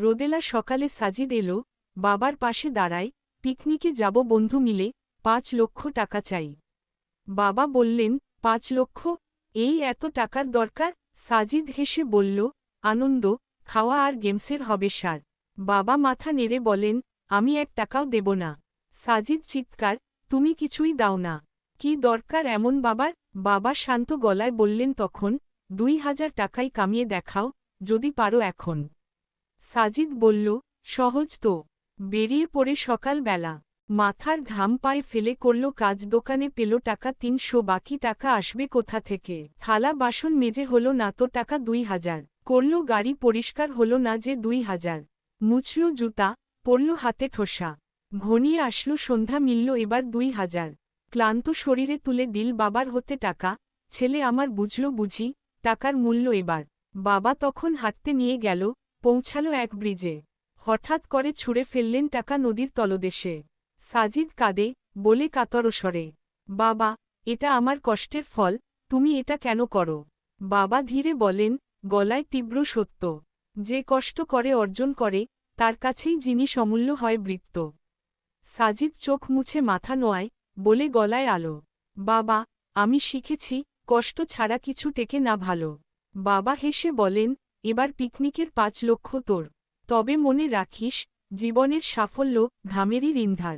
রোদেলা সকালে সাজিদ এলো, বাবার পাশে দাঁড়ায়, পিকনিকে যাব বন্ধু মিলে, ৫ লক্ষ টাকা চাই। বাবা বললেন, ৫ লক্ষ? এই এত টাকার দরকার? সাজিদ হেসে বলল, আনন্দ, খাওয়া আর গেমসের হবে সার। বাবা মাথা নেড়ে বলেন, আমি ১ টাকাও দেব না। সাজিদ চিৎকার, তুমি কিছুই দাও না। কি দরকার এমন বাবার? বাবা শান্ত গলায় বললেন তখন, ২,০০০ টাকাই কামিয়ে দেখাও, যদি পারো এখন। সাজিদ বলল, সহজ তো। বেরিয়ে পড়ে সকালবেলা। মাথার ঘাম পায়ে ফেলে করল কাজ, দোকানে পেল টাকা ৩০০, বাকি টাকা আসবে কোথা থেকে? থালা বাসন মেজে হলো না তো টাকা ২,০০০। করল গাড়ি পরিষ্কার হলো না যে ২,০০০। মুছল জুতা, পড়ল হাতে ঠোসা। ঘনিয়ে আসলো সন্ধ্যা, মিলল এবার ২,০০০। ক্লান্ত শরীরে তুলে দিল বাবার হতে টাকা। ছেলে আমার বুঝল বুঝি, টাকার মূল্য এবার। বাবা তখন হাঁটতে নিয়ে গেল, পৌঁছালো এক ব্রিজে। হঠাৎ করে ছুঁড়ে ফেললেন টাকা নদীর তলদেশে। সাজিদ কাঁদে, বলে কাতর স্বরে, বাবা, এটা আমার কষ্টের ফল, তুমি এটা কেন করো? বাবা ধীরে বলেন, গলায় তীব্র সত্য, যে কষ্ট করে অর্জন করে, তার কাছেই জিনিস অমূল্য হয় বৃত্ত। সাজিদ চোখ মুছে মাথা নোয়ায়, বলে গলায় আলো, বাবা, আমি শিখেছি, কষ্ট ছাড়া কিছু টেকে না ভালো। বাবা হেসে বলেন, এবার পিকনিকের ৫ লক্ষ তোর। তবে মনে রাখিস, জীবনের সাফল্য ঘামেরই ঋণধার।